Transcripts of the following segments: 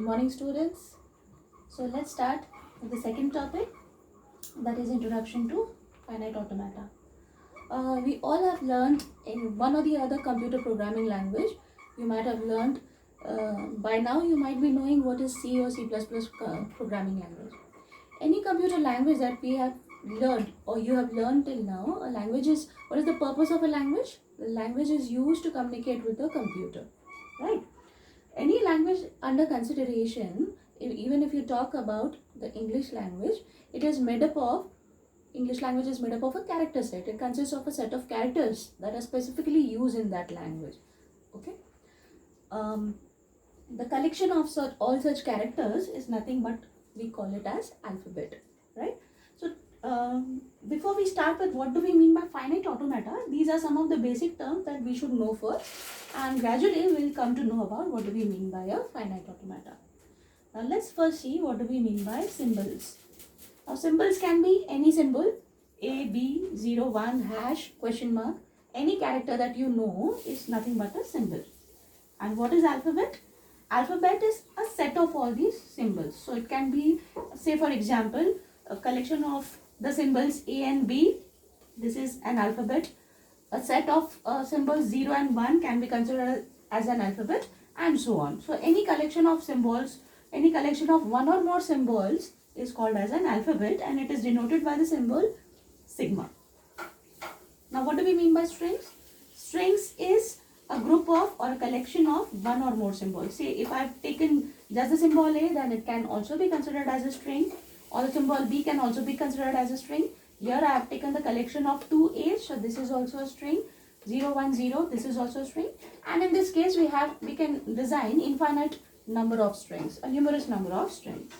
Good morning, students. So let's start with the second topic, that is introduction to finite automata. We all have learned in one or the other computer programming language. You might have learned by now. You might be knowing what is C or C++ programming language. Any computer language that we have learned or you have learned till now, a language is, what is the purpose of a language? The language is used to communicate with the computer, right? Any language under consideration, even if you talk about the English language, it is made up of, English language is made up of a character set. It consists of a set of characters that are specifically used in that language. Okay. The collection of all such characters is nothing but we call it as alphabet, right? So before we start with what do we mean by finite automata, these are some of the basic terms that we should know first, and gradually we'll come to know about what do we mean by a finite automata. Now let's first see what do we mean by symbols. Now symbols can be any symbol, A, B, 0, 1, hash, question mark. Any character that you know is nothing but a symbol. And what is alphabet? Alphabet is a set of all these symbols. So it can be, say for example, a collection of the symbols A and B. This is an alphabet. A set of symbols 0 and 1 can be considered as an alphabet, and so on. So any collection of symbols, any collection of one or more symbols is called as an alphabet, and it is denoted by the symbol sigma. Now what do we mean by strings? Strings is a group of or a collection of one or more symbols. Say if I have taken just the symbol A, then it can also be considered as a string, or the symbol B can also be considered as a string. Here I have taken the collection of two A's, so this is also a string. 0, 1, 0, this is also a string. And in this case we can design infinite number of strings, a numerous number of strings.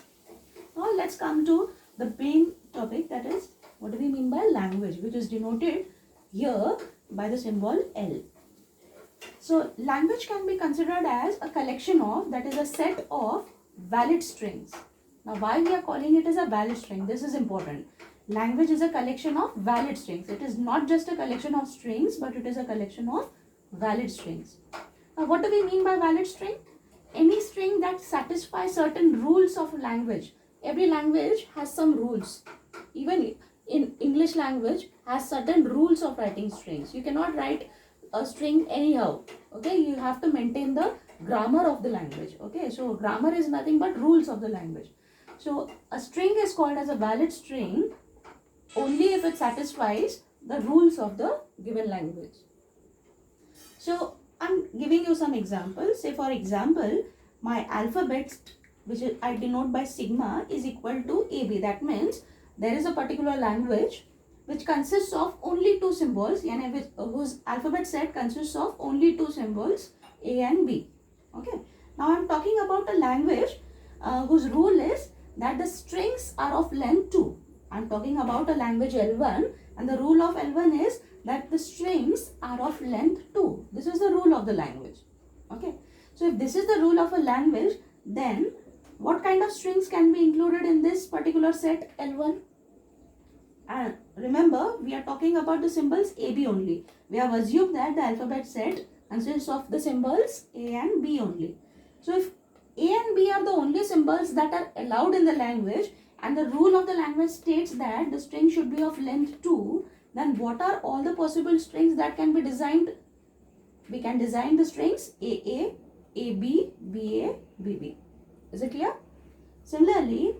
Now let's come to the main topic, that is what do we mean by language, which is denoted here by the symbol L. So language can be considered as a collection of, that is a set of valid strings. Now why we are calling it as a valid string? This is important. Language is a collection of valid strings. It is not just a collection of strings, but it is a collection of valid strings. Now what do we mean by valid string? Any string that satisfies certain rules of language. Every language has some rules. Even in English language has certain rules of writing strings. You cannot write a string anyhow. Okay, you have to maintain the grammar of the language. Okay, so grammar is nothing but rules of the language. So a string is called as a valid string only if it satisfies the rules of the given language. So I'm giving you some examples. Say for example, my alphabet, which I denote by sigma, is equal to AB. That means there is a particular language which consists of only two symbols, whose alphabet set consists of only two symbols, A and B. Okay. Now I'm talking about a language whose rule is that the strings are of length 2. I'm talking about a language L1, and the rule of L1 is that the strings are of length 2. This is the rule of the language. Okay. So if this is the rule of a language, then what kind of strings can be included in this particular set L1? And remember, we are talking about the symbols AB only. We have assumed that the alphabet set consists of the symbols A and B only. So if A and B are the only symbols that are allowed in the language, and the rule of the language states that the string should be of length 2, then what are all the possible strings that can be designed? We can design the strings AA, AB, BA, BB. Is it clear? Similarly,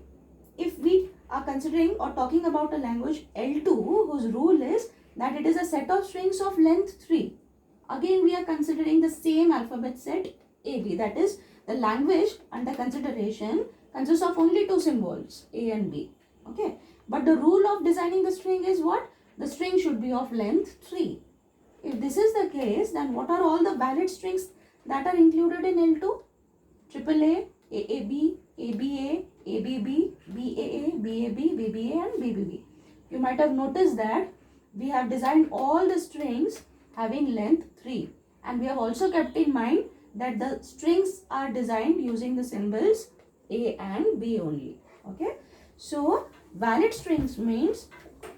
if we are considering or talking about a language L2 whose rule is that it is a set of strings of length 3, again we are considering the same alphabet set AB. That is, the language under consideration consists of only two symbols, A and B. Okay, but the rule of designing the string is what? The string should be of length 3. If this is the case, then what are all the valid strings that are included in L2? AAA, AAB, ABA, ABB, BAA, BAB, BBA and BBB. You might have noticed that we have designed all the strings having length 3, and we have also kept in mind that the strings are designed using the symbols A and B only. Okay, so valid strings means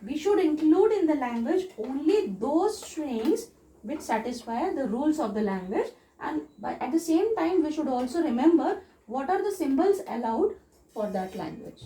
we should include in the language only those strings which satisfy the rules of the language, and at the same time we should also remember What are the symbols allowed for that language?